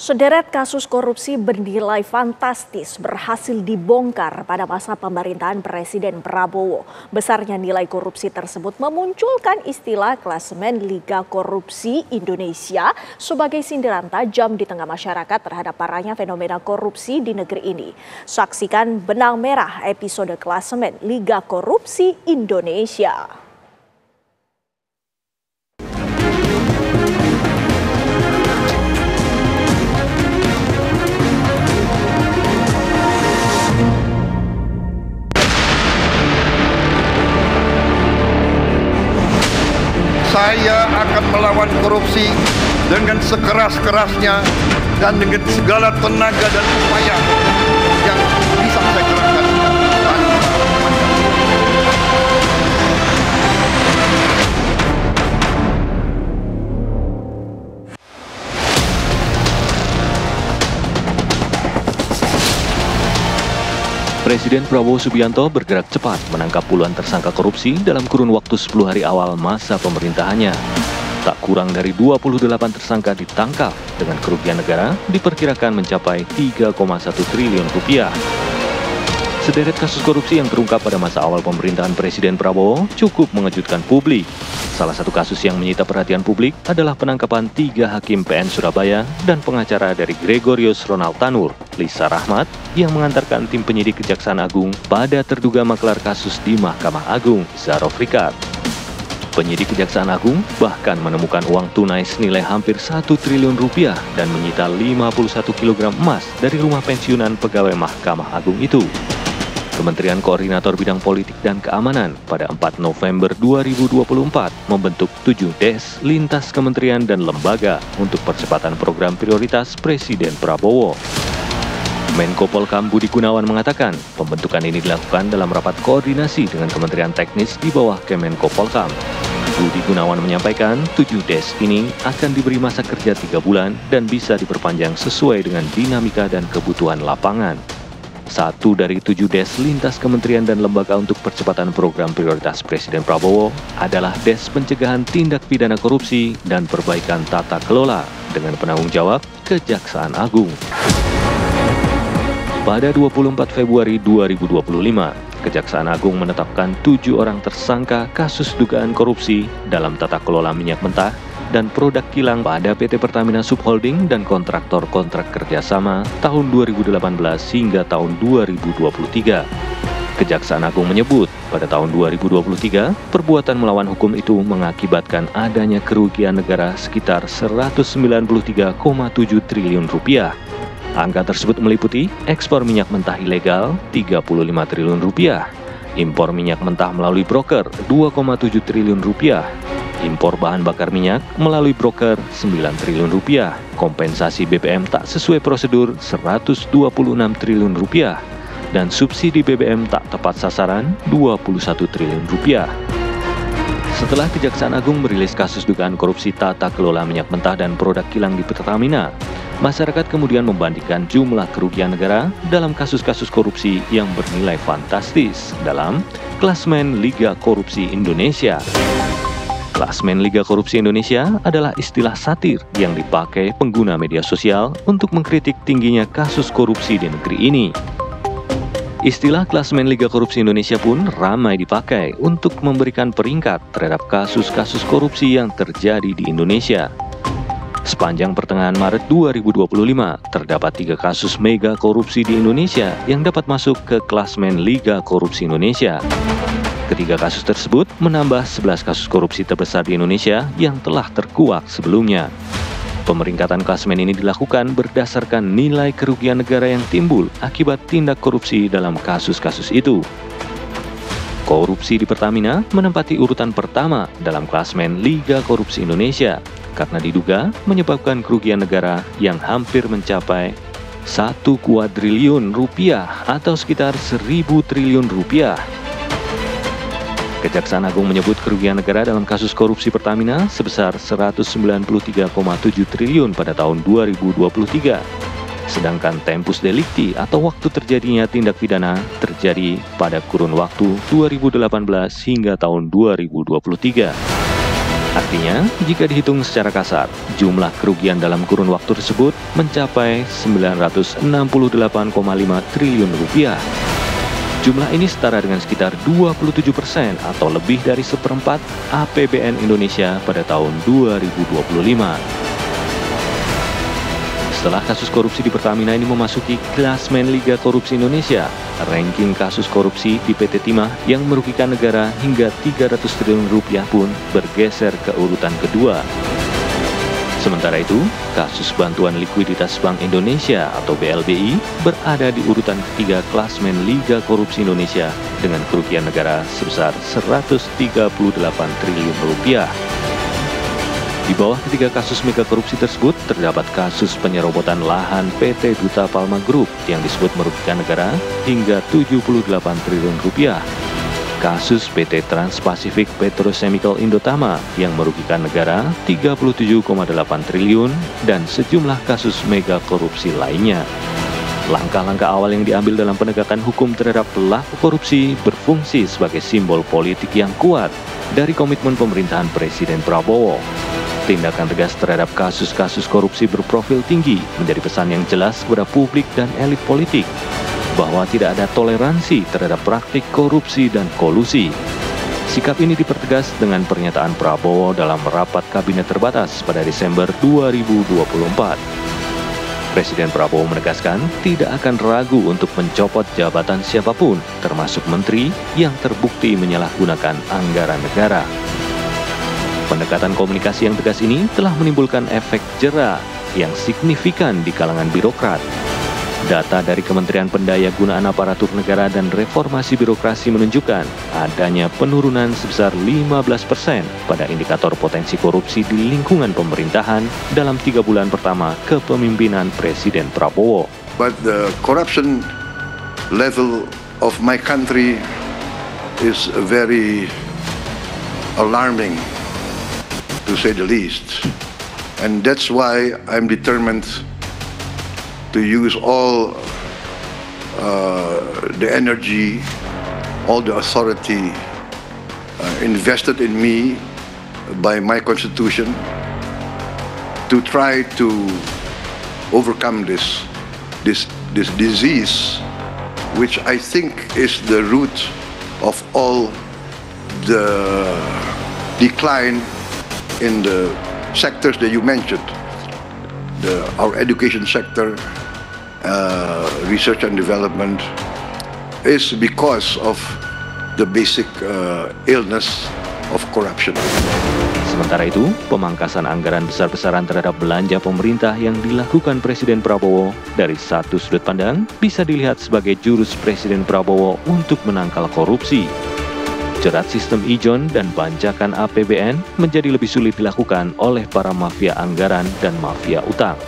Sederet kasus korupsi bernilai fantastis berhasil dibongkar pada masa pemerintahan Presiden Prabowo. Besarnya nilai korupsi tersebut memunculkan istilah klasemen Liga Korupsi Indonesia sebagai sindiran tajam di tengah masyarakat terhadap parahnya fenomena korupsi di negeri ini. Saksikan benang merah episode klasemen Liga Korupsi Indonesia. Saya akan melawan korupsi dengan sekeras-kerasnya dan dengan segala tenaga dan upaya yang bisa saya kerahkan. Presiden Prabowo Subianto bergerak cepat menangkap puluhan tersangka korupsi dalam kurun waktu 10 hari awal masa pemerintahannya. Tak kurang dari 28 tersangka ditangkap dengan kerugian negara diperkirakan mencapai 3,1 triliun rupiah. Sederet kasus korupsi yang terungkap pada masa awal pemerintahan Presiden Prabowo cukup mengejutkan publik. Salah satu kasus yang menyita perhatian publik adalah penangkapan 3 hakim PN Surabaya dan pengacara dari Gregorius Ronald Tanur, Lisa Rahmat, yang mengantarkan tim penyidik Kejaksaan Agung pada terduga maklar kasus di Mahkamah Agung, Zarof Rikard. Penyidik Kejaksaan Agung bahkan menemukan uang tunai senilai hampir 1 triliun rupiah dan menyita 51 kg emas dari rumah pensiunan pegawai Mahkamah Agung itu. Kementerian Koordinator Bidang Politik dan Keamanan pada 4 November 2024 membentuk 7 des lintas kementerian dan lembaga untuk percepatan program prioritas Presiden Prabowo. Menko Polhukam Budi Gunawan mengatakan pembentukan ini dilakukan dalam rapat koordinasi dengan kementerian teknis di bawah Kemenko Polhukam. Budi Gunawan menyampaikan 7 des ini akan diberi masa kerja 3 bulan dan bisa diperpanjang sesuai dengan dinamika dan kebutuhan lapangan. Satu dari 7 des lintas kementerian dan lembaga untuk percepatan program prioritas Presiden Prabowo adalah des pencegahan tindak pidana korupsi dan perbaikan tata kelola dengan penanggung jawab Kejaksaan Agung. Pada 24 Februari 2025, Kejaksaan Agung menetapkan 7 orang tersangka kasus dugaan korupsi dalam tata kelola minyak mentah dan produk kilang pada PT Pertamina Subholding dan kontraktor-kontrak kerjasama tahun 2018 hingga tahun 2023. Kejaksaan Agung menyebut pada tahun 2023, perbuatan melawan hukum itu mengakibatkan adanya kerugian negara sekitar 193,7 triliun rupiah. Angka tersebut meliputi ekspor minyak mentah ilegal 35 triliun rupiah, impor minyak mentah melalui broker 2,7 triliun rupiah, impor bahan bakar minyak melalui broker 9 triliun rupiah, kompensasi BBM tak sesuai prosedur 126 triliun rupiah, dan subsidi BBM tak tepat sasaran 21 triliun rupiah. Setelah Kejaksaan Agung merilis kasus dugaan korupsi tata kelola minyak mentah dan produk kilang di Pertamina, masyarakat kemudian membandingkan jumlah kerugian negara dalam kasus-kasus korupsi yang bernilai fantastis dalam klasemen Liga Korupsi Indonesia. Klasemen Liga Korupsi Indonesia adalah istilah satir yang dipakai pengguna media sosial untuk mengkritik tingginya kasus korupsi di negeri ini. Istilah klasemen Liga Korupsi Indonesia pun ramai dipakai untuk memberikan peringkat terhadap kasus-kasus korupsi yang terjadi di Indonesia. Sepanjang pertengahan Maret 2025, terdapat 3 kasus mega korupsi di Indonesia yang dapat masuk ke klasemen Liga Korupsi Indonesia. Ketiga kasus tersebut menambah 11 kasus korupsi terbesar di Indonesia yang telah terkuak sebelumnya. Pemeringkatan klasemen ini dilakukan berdasarkan nilai kerugian negara yang timbul akibat tindak korupsi dalam kasus-kasus itu. Korupsi di Pertamina menempati urutan pertama dalam klasemen Liga Korupsi Indonesia karena diduga menyebabkan kerugian negara yang hampir mencapai 1 kuadriliun rupiah atau sekitar 1.000 triliun rupiah. Kejaksaan Agung menyebut kerugian negara dalam kasus korupsi Pertamina sebesar 193,7 triliun pada tahun 2023. Sedangkan tempus delicti atau waktu terjadinya tindak pidana terjadi pada kurun waktu 2018 hingga tahun 2023. Artinya, jika dihitung secara kasar, jumlah kerugian dalam kurun waktu tersebut mencapai 968,5 triliun rupiah. Jumlah ini setara dengan sekitar 27% atau lebih dari seperempat APBN Indonesia pada tahun 2025. Setelah kasus korupsi di Pertamina ini memasuki klasemen Liga Korupsi Indonesia, ranking kasus korupsi di PT Timah yang merugikan negara hingga 300 triliun rupiah pun bergeser ke urutan kedua. Sementara itu, kasus bantuan likuiditas Bank Indonesia atau BLBI berada di urutan ketiga klasemen Liga Korupsi Indonesia dengan kerugian negara sebesar 138 triliun rupiah. Di bawah ketiga kasus mega korupsi tersebut terdapat kasus penyerobotan lahan PT Duta Palma Group yang disebut merugikan negara hingga 78 triliun rupiah. Kasus PT Trans-Pacific Petrochemical Indotama yang merugikan negara 37,8 triliun dan sejumlah kasus mega korupsi lainnya. Langkah-langkah awal yang diambil dalam penegakan hukum terhadap pelaku korupsi berfungsi sebagai simbol politik yang kuat dari komitmen pemerintahan Presiden Prabowo. Tindakan tegas terhadap kasus-kasus korupsi berprofil tinggi menjadi pesan yang jelas kepada publik dan elit politik bahwa tidak ada toleransi terhadap praktik korupsi dan kolusi. Sikap ini dipertegas dengan pernyataan Prabowo dalam rapat kabinet terbatas pada Desember 2024. Presiden Prabowo menegaskan tidak akan ragu untuk mencopot jabatan siapapun, termasuk menteri yang terbukti menyalahgunakan anggaran negara. Pendekatan komunikasi yang tegas ini telah menimbulkan efek jera yang signifikan di kalangan birokrat. Data dari Kementerian Pendayagunaan Aparatur Negara dan Reformasi Birokrasi menunjukkan adanya penurunan sebesar 15% pada indikator potensi korupsi di lingkungan pemerintahan dalam 3 bulan pertama kepemimpinan Presiden Prabowo. But the corruption level of my country is very alarming, to say the least. And that's why I'm determined to use all the energy, all the authority invested in me by my constitution to try to overcome this disease, which I think is the root of all the decline in the sectors that you mentioned. Our education sector, research and development, is because of the basic illness of corruption. Sementara itu, pemangkasan anggaran besar-besaran terhadap belanja pemerintah yang dilakukan Presiden Prabowo dari satu sudut pandang bisa dilihat sebagai jurus Presiden Prabowo untuk menangkal korupsi. Jerat sistem ijon dan banjakan APBN menjadi lebih sulit dilakukan oleh para mafia anggaran dan mafia utang.